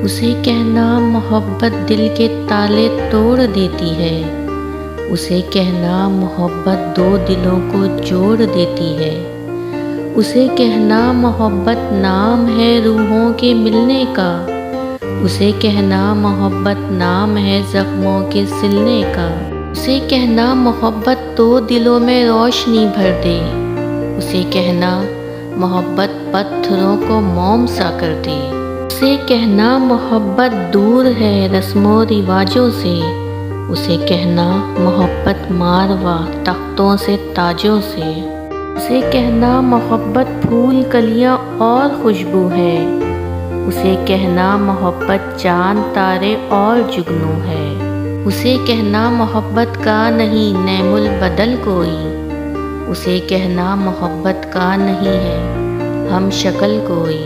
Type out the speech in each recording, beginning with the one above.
اسے کہنا محبت دل کے تالے توڑ دیتی ہے، اسے کہنا محبت دو دلوں کو جوڑ دیتی ہے، اسے کہنا محبت نام ہے روحوں کے ملنے کا، اسے کہنا محبت نام ہے زخموں کے سلنے کا، اسے کہنا محبت دو دلوں میں روشنی بھر دے، اسے کہنا محبت پتھروں کو موم سا کر دے، اسے کہنا محبت دور ہے رسم و رواجوں سے، اسے کہنا محبت ماروا تختوں سے تاجوں سے، اسے کہنا محبت پھول کلیاں اور خوشبو ہے، اسے کہنا محبت چاند تارے اور جگنو ہے، اسے کہنا محبت کا نہیں نعم البدل کوئی، اسے کہنا محبت کا نہیں ہے ہم شکل کوئی،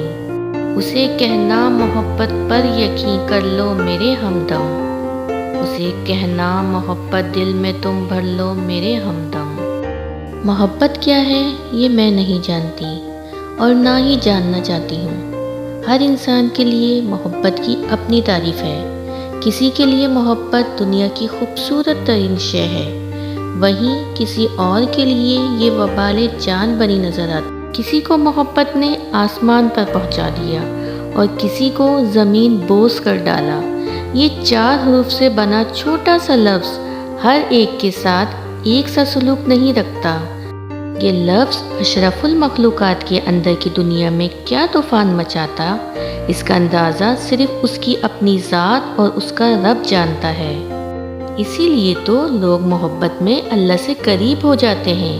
اسے کہنا محبت پر یقین کر لو میرے ہمدم، اسے کہنا محبت دل میں تم بھر لو میرے ہمدم۔ محبت کیا ہے یہ میں نہیں جانتی اور نہ ہی جاننا چاہتی ہوں۔ ہر انسان کے لیے محبت کی اپنی تعریف ہے۔ کسی کے لیے محبت دنیا کی خوبصورت ترین شے ہے، وہیں کسی اور کے لیے یہ وبال جان بنی نظر آتی۔ کسی کو محبت نے آسمان پر پہنچا دیا اور کسی کو زمین بوس کر ڈالا۔ یہ 4 حروف سے بنا چھوٹا سا لفظ ہر ایک کے ساتھ ایک سا سلوک نہیں رکھتا۔ یہ لفظ اشرف المخلوقات کے اندر کی دنیا میں کیا طوفان مچاتا، اس کا اندازہ صرف اس کی اپنی ذات اور اس کا رب جانتا ہے۔ اسی لیے تو لوگ محبت میں اللہ سے قریب ہو جاتے ہیں،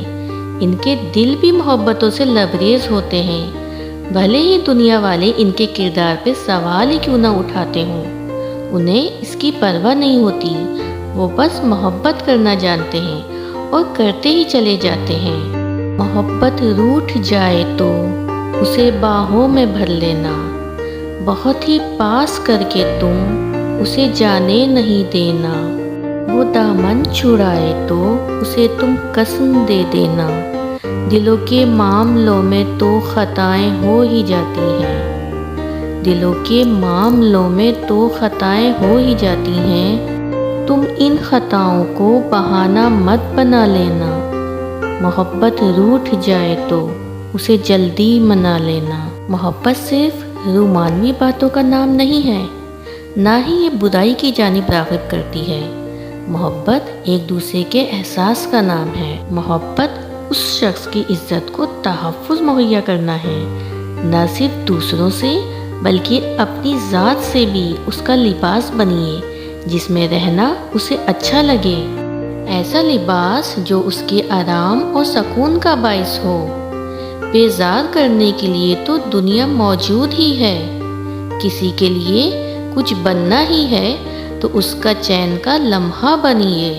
ان کے دل بھی محبتوں سے لبریز ہوتے ہیں، بھلے ہی دنیا والے ان کے کردار پہ سوال ہی کیوں نہ اٹھاتے ہوں، انہیں اس کی پرواہ نہیں ہوتی، وہ بس محبت کرنا جانتے ہیں اور کرتے ہی چلے جاتے ہیں۔ محبت روٹھ جائے تو اسے باہوں میں بھر لینا، بہت ہی پاس کر کے تم اسے جانے نہیں دینا، وہ دامن چھڑائے تو اسے تم قسم دے دینا، دلوں کے معاملوں میں تو خطائیں ہو ہی جاتی ہیں، دلوں کے معاملوں میں تو خطائیں ہو ہی جاتی ہیں، تم ان خطاؤں کو بہانہ مت بنا لینا، محبت روٹھ جائے تو اسے جلدی منا لینا۔ محبت صرف رومانوی باتوں کا نام نہیں ہے، نہ ہی یہ برائی کی جانب راغب کرتی ہے۔ محبت ایک دوسرے کے احساس کا نام ہے۔ محبت اس شخص کی عزت کو تحفظ مہیا کرنا ہے، نہ صرف دوسروں سے بلکہ اپنی ذات سے بھی اس کا لباس بنیے جس میں رہنا اسے اچھا لگے، ایسا لباس جو اس کے آرام اور سکون کا باعث ہو۔ بیزار کرنے کے لیے تو دنیا موجود ہی ہے، کسی کے لیے کچھ بننا ہی ہے تو اس کا چین کا لمحہ بنیے۔